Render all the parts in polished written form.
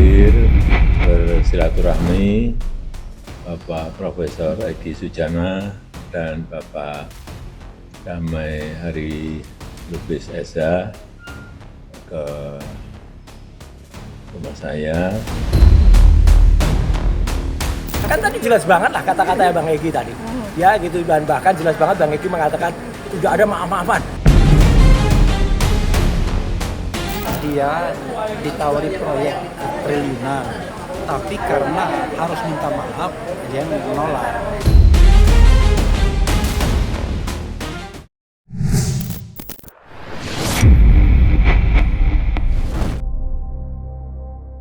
hadir bersilaturahmi Bapak Profesor Egy Sujana dan Bapak Damai Hari Lubis Esa ke rumah saya. Kan tadi jelas banget lah kata-katanya Bang Egy tadi. Ya gitu, dan bahkan jelas banget Bang Egy mengatakan tidak ada maaf-maafan. Dia ditawari proyek triliunan, tapi karena harus minta maaf, dia menolak.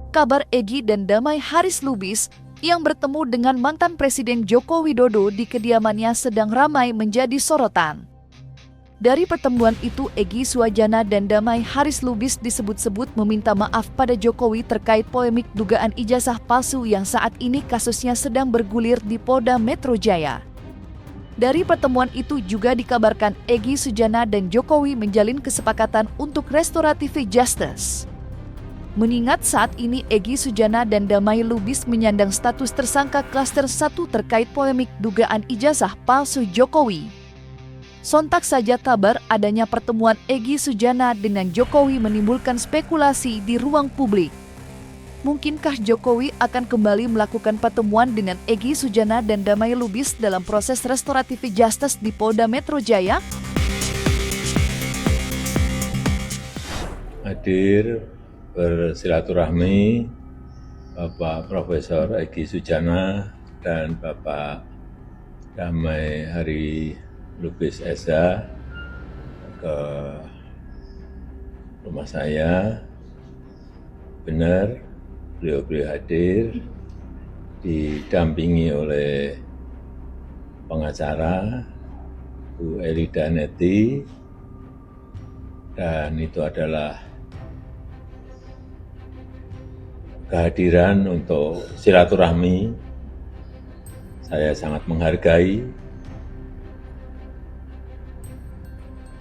Kabar Egy dan Damai Haris Lubis yang bertemu dengan mantan Presiden Joko Widodo di kediamannya sedang ramai menjadi sorotan. Dari pertemuan itu, Egy Sujana dan Damai Haris Lubis disebut-sebut meminta maaf pada Jokowi terkait polemik dugaan ijazah palsu yang saat ini kasusnya sedang bergulir di Polda Metro Jaya. Dari pertemuan itu juga dikabarkan Egy Sujana dan Jokowi menjalin kesepakatan untuk restoratif justice. Mengingat saat ini Egy Sujana dan Damai Lubis menyandang status tersangka klaster 1 terkait polemik dugaan ijazah palsu Jokowi. Sontak saja kabar adanya pertemuan Egy Sujana dengan Jokowi menimbulkan spekulasi di ruang publik. Mungkinkah Jokowi akan kembali melakukan pertemuan dengan Egy Sujana dan Damai Lubis dalam proses restoratif justice di Polda Metro Jaya? Hadir bersilaturahmi Bapak Profesor Egy Sujana dan Bapak Damai Hari Lubis Esa ke rumah saya. Benar, beliau hadir didampingi oleh pengacara Bu Elida Neti, dan itu adalah kehadiran untuk silaturahmi. Saya sangat menghargai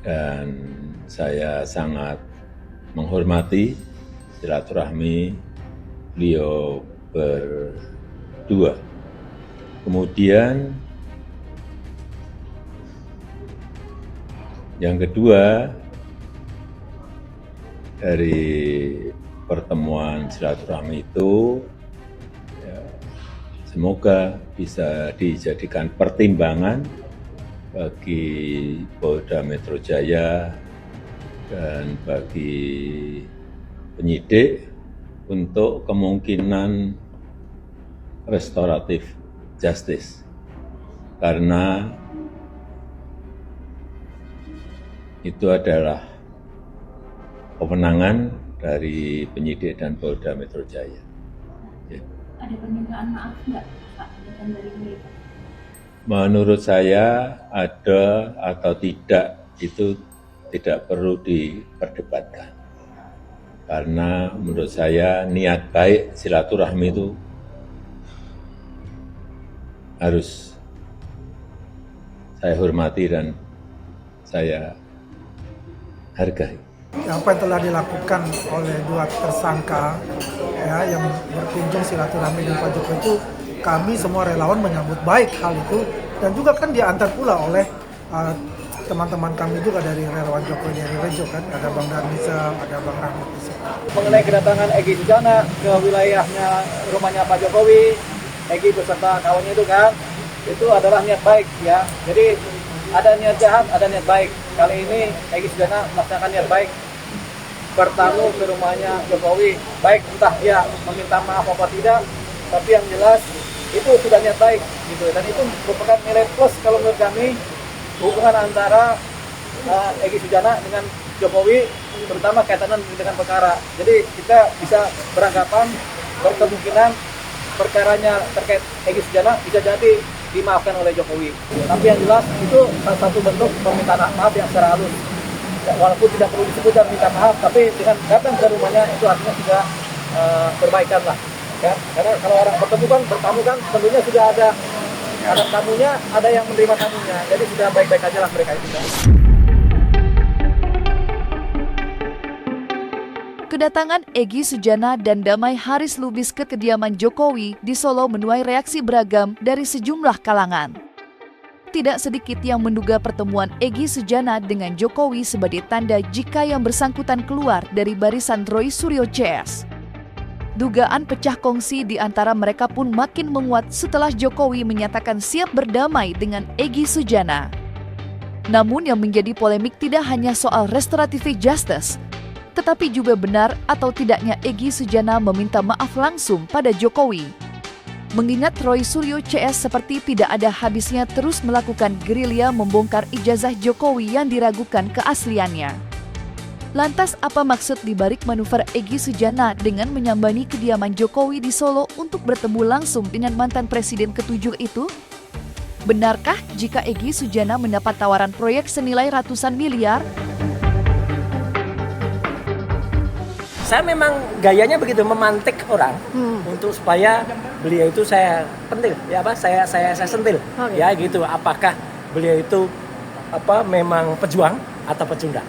dan saya sangat menghormati silaturahmi beliau berdua. Kemudian yang kedua, dari pertemuan silaturahmi itu ya, semoga bisa dijadikan pertimbangan bagi Polda Metro Jaya dan bagi penyidik untuk kemungkinan restoratif justice, karena itu adalah kewenangan dari penyidik dan Polda Metro Jaya. Ya. Ada permintaan maaf nggak Pak dari mereka? Menurut saya ada atau tidak itu tidak perlu diperdebatkan. Karena menurut saya niat baik silaturahmi itu harus saya hormati dan saya hargai. Apa yang telah dilakukan oleh dua tersangka ya, yang berkunjung silaturahmi dengan Pak Jokowi itu, kami semua relawan menyambut baik hal itu, dan juga kan diantar pula oleh teman-teman kami juga dari relawan Jokowi dari Rejo kan, ada Bang Darmizal, ada Bang Rahmat di sini. Mengenai kedatangan Egy Sujana ke wilayahnya rumahnya Pak Jokowi, Egy beserta kawannya itu kan, itu adalah niat baik ya. Jadi ada niat jahat, ada niat baik. Kali ini Egy Sujana melaksanakan niat baik, bertamu ke rumahnya Jokowi, baik entah dia meminta maaf apa tidak, tapi yang jelas itu sudah niat baik gitu, dan itu merupakan nilai plus kalau menurut kami hubungan antara Egy Sujana dengan Jokowi, terutama kaitannya dengan perkara. Jadi kita bisa beranggapan berkemungkinan perkaranya terkait Egy Sujana bisa jadi dimaafkan oleh Jokowi. Tapi yang jelas itu salah satu bentuk permintaan maaf yang secara halus. Ya, walaupun tidak perlu disebutkan minta maaf, tapi dengan datang ke rumahnya itu artinya sudah perbaikan lah. Ya, karena kalau orang bertemu kan, bertamu kan, tentunya sudah ada tamunya, ada yang menerima tamunya. Jadi sudah baik-baik aja lah mereka itu. Kedatangan Egy Sujana dan Damai Haris Lubis ke kediaman Jokowi di Solo menuai reaksi beragam dari sejumlah kalangan. Tidak sedikit yang menduga pertemuan Egy Sujana dengan Jokowi sebagai tanda jika yang bersangkutan keluar dari barisan Roy Suryo CS. Dugaan pecah kongsi di antara mereka pun makin menguat setelah Jokowi menyatakan siap berdamai dengan Egy Sujana. Namun yang menjadi polemik tidak hanya soal restoratif justice, tetapi juga benar atau tidaknya Egy Sujana meminta maaf langsung pada Jokowi. Mengingat Roy Suryo CS seperti tidak ada habisnya terus melakukan gerilya membongkar ijazah Jokowi yang diragukan keasliannya. Lantas apa maksud dibalik manuver Egy Sujana dengan menyambangi kediaman Jokowi di Solo untuk bertemu langsung dengan mantan presiden ke-7 itu? Benarkah jika Egy Sujana mendapat tawaran proyek senilai ratusan miliar? Saya memang gayanya begitu, memantik orang untuk supaya beliau itu saya pentil, ya apa? Saya sentil, ya gitu. Apakah beliau itu memang pejuang atau pecundang?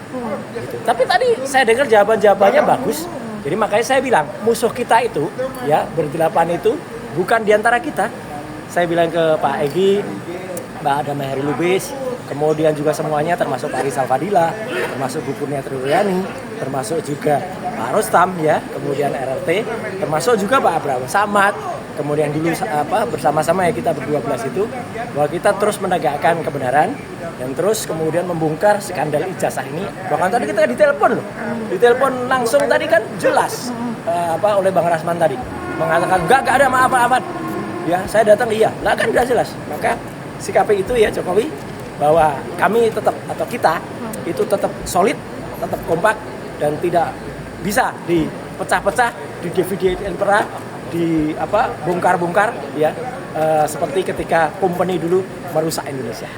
Gitu. Tapi tadi saya dengar jawabannya bagus. Jadi makanya saya bilang musuh kita itu, ya berdelapan itu bukan diantara kita. Saya bilang ke Pak Egy, Mbak Damai Haris Lubis, kemudian juga semuanya termasuk Pak Rizal Fadila, termasuk Bu Kurnia Triwiyani, termasuk juga Pak Rostam ya, kemudian RRT, termasuk juga Pak Abraham Samad, kemudian dulu bersama-sama ya kita berdua belas itu, bahwa kita terus menegakkan kebenaran dan terus kemudian membongkar skandal ijazah ini. Bahkan tadi kita ditelepon loh, ditelepon langsung tadi kan jelas oleh Bang Rasman tadi mengatakan enggak ada maaf-maafan. Ya saya datang iya, lah kan udah jelas. Maka sikap itu ya Jokowi bahwa kami tetap atau kita itu tetap solid, tetap kompak dan tidak bisa dipecah-pecah, di-divide impera, bongkar-bongkar ya seperti ketika company dulu merusak Indonesia.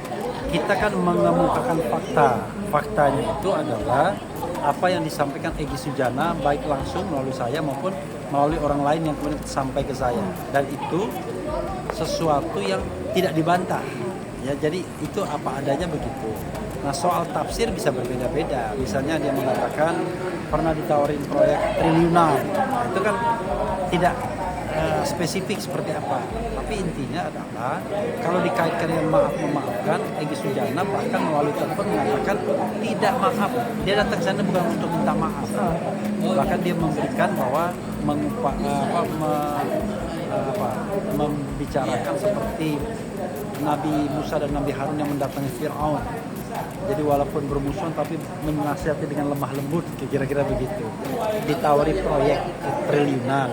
Kita kan mengemukakan fakta. Faktanya itu adalah apa yang disampaikan Egy Sujana baik langsung melalui saya maupun melalui orang lain yang kemudian sampai ke saya. Dan itu sesuatu yang tidak dibantah. Ya, jadi itu apa adanya begitu. Nah, soal tafsir bisa berbeda-beda. Misalnya dia mengatakan pernah ditawarin proyek triliunan. Nah, itu kan tidak spesifik seperti apa. Tapi intinya adalah kalau dikaitkan dengan maaf-memaafkan, Egy Sujana bahkan melalui telepon mengatakan tidak maaf. Dia datang ke sana bukan untuk minta maaf. Bahkan dia memberikan bahwa membicarakan seperti Nabi Musa dan Nabi Harun yang mendatangi Fir'aun. Jadi walaupun bermusuhan tapi menasihati dengan lemah lembut, kira-kira begitu. Ditawari proyek triliunan,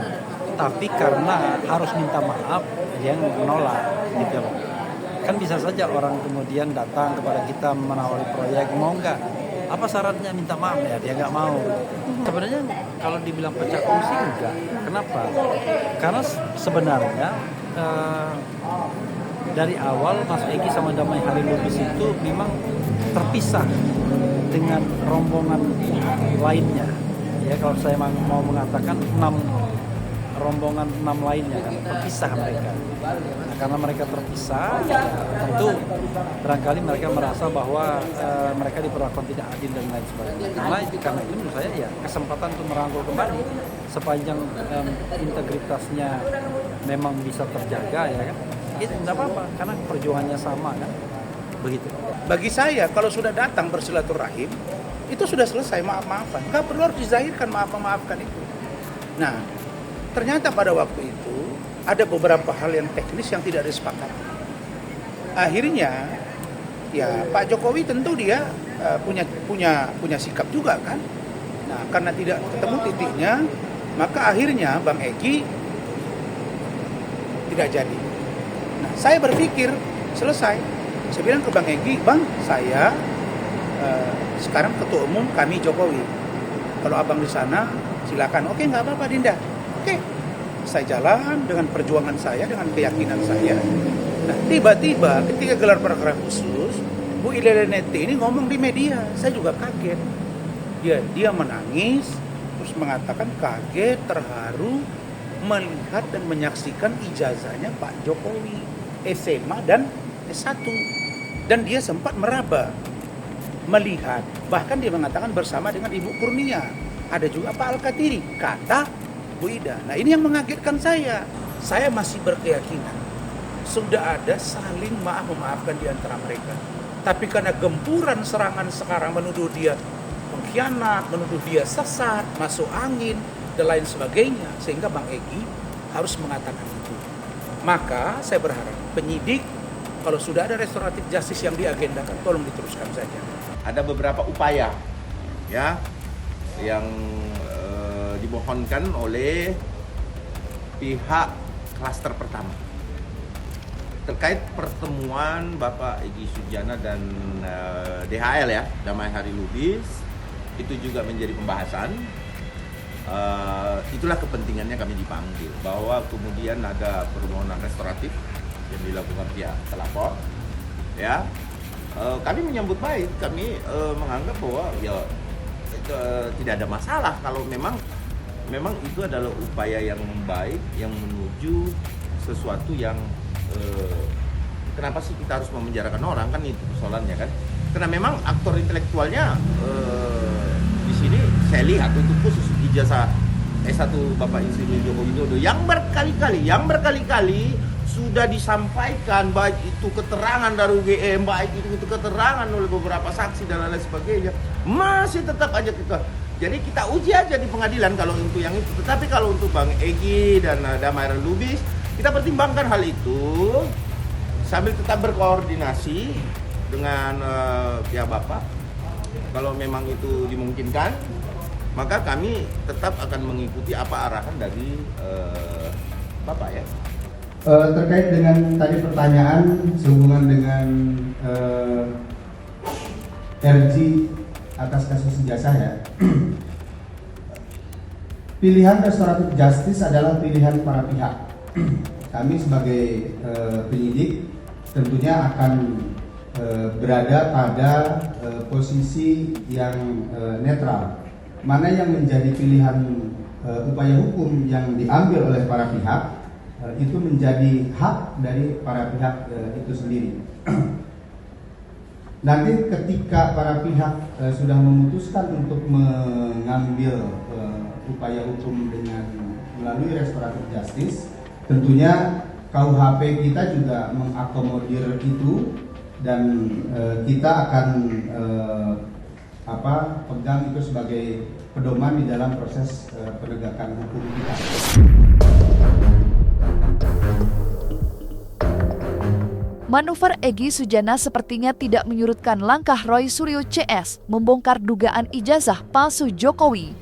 tapi karena harus minta maaf dia menolak gitu loh. Kan bisa saja orang kemudian datang kepada kita menawari proyek, mau nggak? Apa syaratnya minta maaf? Ya dia nggak mau. Sebenarnya kalau dibilang pecah kongsi enggak. Kenapa? Karena sebenarnya dari awal Mas Egy sama Damai Haris Lubis itu memang terpisah dengan rombongan lainnya. Ya kalau saya mau mengatakan 6 lainnya kan terpisah mereka. Nah, karena mereka terpisah, ya, tentu barangkali mereka merasa bahwa mereka diperlakukan tidak adil dan lain sebagainya. Karena itu menurut saya ya kesempatan untuk merangkul kembali sepanjang integritasnya memang bisa terjaga ya kan. Itu tidak apa-apa karena perjuangannya sama kan. Begitu. Bagi saya kalau sudah datang bersilaturahim itu sudah selesai maaf-maafan. Nggak perlu harus dizahirkan maaf-maafkan itu. Nah, ternyata pada waktu itu ada beberapa hal yang teknis yang tidak disepakati. Akhirnya, ya Pak Jokowi tentu dia punya sikap juga kan. Nah, karena tidak ketemu titiknya, maka akhirnya Bang Egy tidak jadi. Nah, saya berpikir selesai. Saya bilang ke Bang Egy, Bang, saya sekarang ketua umum kami Jokowi. Kalau abang di sana, silakan. Oke, nggak apa-apa Dinda. Oke, saya jalan dengan perjuangan saya, dengan keyakinan saya. Nah, tiba-tiba ketika gelar perkara khusus, Bu Ida Neti ini ngomong di media, saya juga kaget. Dia menangis, terus mengatakan kaget, terharu, melihat dan menyaksikan ijazahnya Pak Jokowi, SMA dan S1. Dan dia sempat meraba, melihat, bahkan dia mengatakan bersama dengan Ibu Kurnia. ada juga Pak Al-Katiri, kata Bu Ida. Nah ini yang mengagetkan saya. Saya masih berkeyakinan sudah ada saling maaf-memaafkan di antara mereka. Tapi karena gempuran serangan sekarang menuduh dia pengkhianat, menuduh dia sesat, masuk angin, dan lain sebagainya, sehingga Bang Egy harus mengatakan itu. Maka saya berharap penyidik kalau sudah ada restoratif justice yang diagendakan, tolong diteruskan saja. Ada beberapa upaya ya yang dimohonkan oleh pihak klaster pertama terkait pertemuan Bapak Egy Sujana dan DHL ya, Damai Hari Lubis, itu juga menjadi pembahasan. Itulah kepentingannya kami dipanggil, bahwa kemudian ada permohonan restoratif yang dilakukan pihak terlapor ya. Kami menyambut baik, kami menganggap bahwa ya tidak ada masalah kalau memang itu adalah upaya yang baik yang menuju sesuatu yang kenapa sih kita harus memenjarakan orang, kan itu persoalannya kan. Karena memang aktor intelektualnya di sini saya lihat untuk khusus ijazah S1 Bapak Insinyur Joko Widodo yang berkali-kali sudah disampaikan, baik itu keterangan dari UGM, baik itu keterangan oleh beberapa saksi dan lain sebagainya, masih tetap aja jadi kita uji aja di pengadilan kalau untuk yang itu. Tetapi kalau untuk Bang Egy dan Damai Hari Lubis, kita pertimbangkan hal itu sambil tetap berkoordinasi dengan pihak Bapak. Kalau memang itu dimungkinkan, maka kami tetap akan mengikuti apa arahan dari Bapak ya. Terkait dengan tadi pertanyaan sehubungan dengan RG atas kasus ijazah ya. Pilihan restoratif justice adalah pilihan para pihak. Kami sebagai penyidik tentunya akan berada pada posisi yang netral. Mana yang menjadi pilihan upaya hukum yang diambil oleh para pihak itu menjadi hak dari para pihak itu sendiri. Nanti ketika para pihak sudah memutuskan untuk mengambil upaya hukum dengan melalui restoratif justice, tentunya KUHP kita juga mengakomodir itu dan kita akan pegang itu sebagai pedoman di dalam proses penegakan hukum kita. Manuver Egy Sujana sepertinya tidak menyurutkan langkah Roy Suryo CS membongkar dugaan ijazah palsu Jokowi.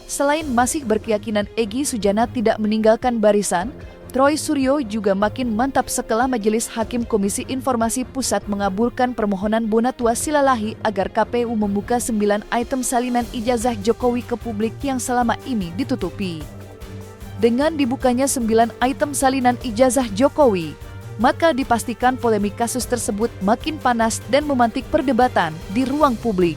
Selain masih berkeyakinan Egy Sujana tidak meninggalkan barisan, Roy Suryo juga makin mantap setelah Majelis Hakim Komisi Informasi Pusat mengabulkan permohonan Bonatua Silalahi agar KPU membuka 9 item salinan ijazah Jokowi ke publik yang selama ini ditutupi. Dengan dibukanya 9 item salinan ijazah Jokowi, maka dipastikan polemik kasus tersebut makin panas dan memantik perdebatan di ruang publik.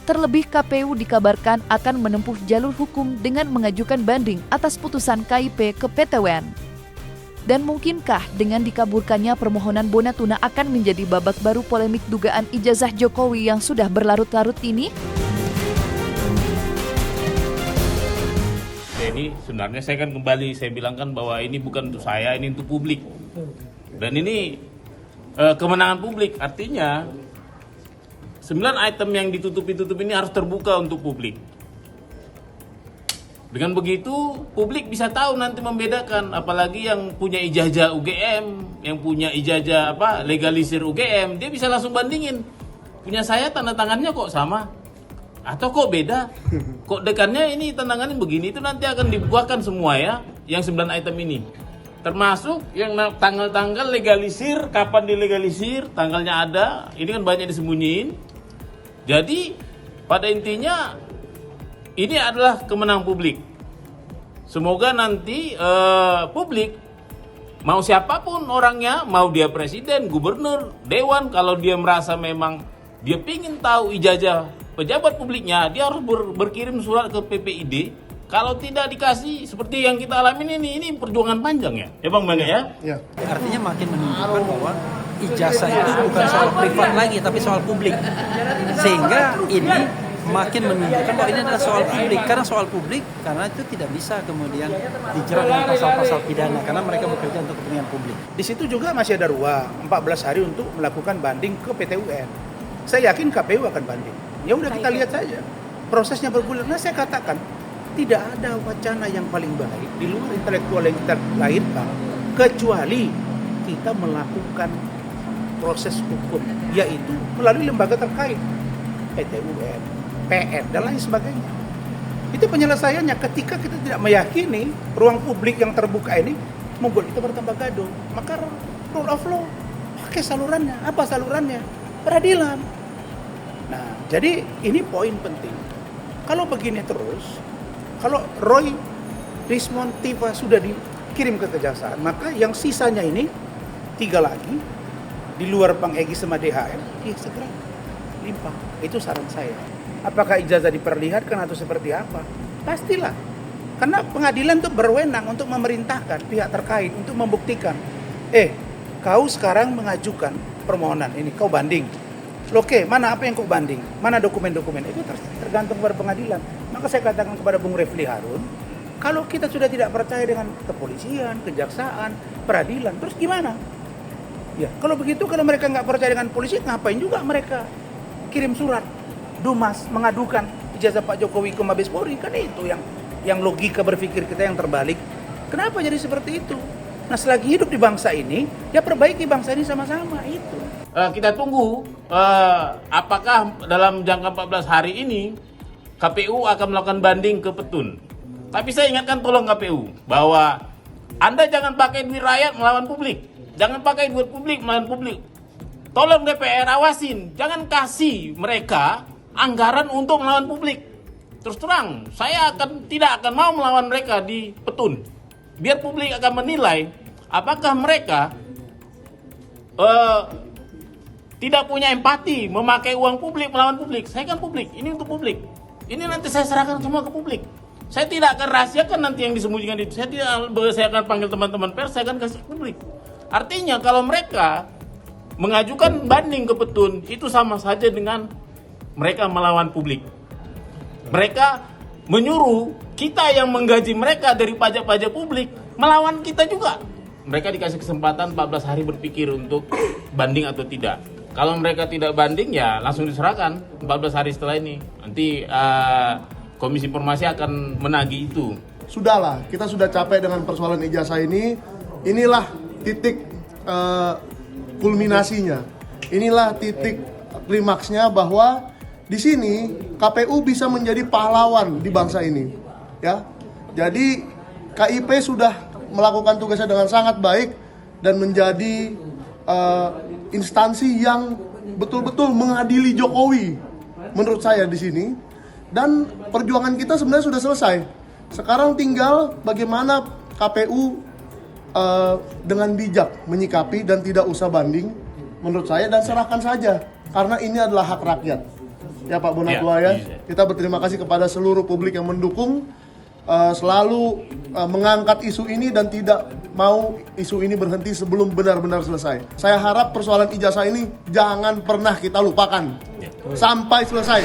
Terlebih KPU dikabarkan akan menempuh jalur hukum dengan mengajukan banding atas putusan KIP ke PT UN. Dan mungkinkah dengan dikabulkannya permohonan Bonatuna akan menjadi babak baru polemik dugaan ijazah Jokowi yang sudah berlarut-larut ini? Ini sebenarnya saya kan kembali saya bilangkan bahwa ini bukan untuk saya, ini untuk publik. Dan ini kemenangan publik, artinya 9 item yang ditutup ini harus terbuka untuk publik. Dengan begitu publik bisa tahu nanti membedakan, apalagi yang punya ijazah UGM, yang punya ijazah legalisir UGM, dia bisa langsung bandingin. Punya saya tanda tangannya kok sama atau kok beda? Kok dekannya ini tanda tangannya begini, itu nanti akan dibukakan semua ya, yang 9 item ini. Termasuk yang tanggal-tanggal legalisir, kapan dilegalisir, tanggalnya ada, ini kan banyak disembunyiin. Jadi pada intinya ini adalah kemenangan publik. Semoga nanti publik, mau siapapun orangnya, mau dia presiden, gubernur, dewan, kalau dia merasa memang dia ingin tahu ijazah pejabat publiknya, dia harus berkirim surat ke PPID. Kalau tidak dikasih seperti yang kita alami ini perjuangan panjang ya Bang Bangga ya? Ya. Artinya makin menunjukkan bahwa ijazah itu bukan soal privat lagi tapi soal publik. Sehingga ini makin menunjukkan bahwa ini adalah soal publik. Karena soal publik, karena itu tidak bisa kemudian dijerat dengan pasal-pasal pidana karena mereka bekerja untuk kepentingan publik. Di situ juga masih ada ruang 14 hari untuk melakukan banding ke PT UN. Saya yakin KPU akan banding. Ya udah kita lihat saja. Prosesnya bergulir. Nah, saya katakan tidak ada wacana yang paling baik di luar intelektual yang kita lahirkan kecuali kita melakukan proses hukum, yaitu melalui lembaga terkait, PT UN, PN, dan lain sebagainya. Itu penyelesaiannya. Ketika kita tidak meyakini ruang publik yang terbuka ini membuat kita bertambah gaduh, maka rule of law pakai salurannya. Apa salurannya? Peradilan. Nah, jadi ini poin penting. Kalau begini terus, kalau Roy Rismond Tiva sudah dikirim ke kejaksaan, maka yang sisanya ini 3 lagi di luar Bang Egy sama DHM, ya segera limpah. Itu saran saya. Apakah ijazah diperlihatkan atau seperti apa? Pastilah. Karena pengadilan itu berwenang untuk memerintahkan pihak terkait untuk membuktikan. Kau sekarang mengajukan permohonan ini, kau banding. Oke, mana apa yang kau banding? Mana dokumen-dokumen? Itu tergantung pada pengadilan. Maka saya katakan kepada Bung Refli Harun, kalau kita sudah tidak percaya dengan kepolisian, kejaksaan, peradilan, terus gimana? Ya, kalau begitu, kalau mereka nggak percaya dengan polisi, ngapain juga mereka kirim surat Dumas mengadukan ijazah Pak Jokowi ke Mabes Polri? Kan itu yang logika berpikir kita yang terbalik. Kenapa jadi seperti itu? Nah, selagi hidup di bangsa ini, ya perbaiki bangsa ini sama-sama itu. Kita tunggu apakah dalam jangka 14 hari ini KPU akan melakukan banding ke Petun. Tapi saya ingatkan tolong KPU bahwa Anda jangan pakai duit rakyat melawan publik. Jangan pakai duit publik melawan publik. Tolong DPR awasin, jangan kasih mereka anggaran untuk melawan publik. Terus terang, saya tidak akan mau melawan mereka di Petun. Biar publik akan menilai apakah mereka tidak punya empati memakai uang publik melawan publik. Saya kan publik, ini untuk publik. Ini nanti saya serahkan semua ke publik. Saya tidak akan rahasiakan nanti yang disembunyikan itu. Saya akan panggil teman-teman pers, saya akan kasih ke publik. Artinya kalau mereka mengajukan banding ke Petun, itu sama saja dengan mereka melawan publik. Mereka menyuruh kita yang menggaji mereka dari pajak-pajak publik melawan kita juga. Mereka dikasih kesempatan 14 hari berpikir untuk banding atau tidak. Kalau mereka tidak banding, ya langsung diserahkan 14 hari setelah ini. Nanti Komisi Informasi akan menagih itu. Sudahlah, kita sudah capek dengan persoalan ijazah ini. Inilah titik kulminasinya. Inilah titik klimaksnya bahwa di sini KPU bisa menjadi pahlawan di bangsa ini. Ya, jadi KIP sudah melakukan tugasnya dengan sangat baik dan menjadi instansi yang betul-betul mengadili Jokowi. Menurut saya di sini. Dan perjuangan kita sebenarnya sudah selesai. Sekarang tinggal bagaimana KPU dengan bijak menyikapi dan tidak usah banding menurut saya, dan serahkan saja karena ini adalah hak rakyat ya Pak Bonatua ya. Kita berterima kasih kepada seluruh publik yang mendukung, selalu mengangkat isu ini dan tidak mau isu ini berhenti sebelum benar-benar selesai. Saya harap persoalan ijazah ini jangan pernah kita lupakan sampai selesai.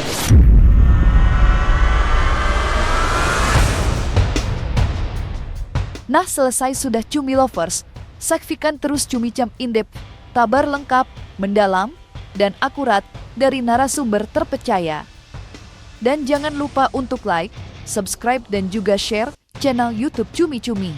Nah, selesai sudah Cumi Lovers. Saksikan terus Cumi Cam Indep, kabar lengkap, mendalam, dan akurat dari narasumber terpercaya. Dan jangan lupa untuk like, subscribe, dan juga share channel YouTube Cumi Cumi.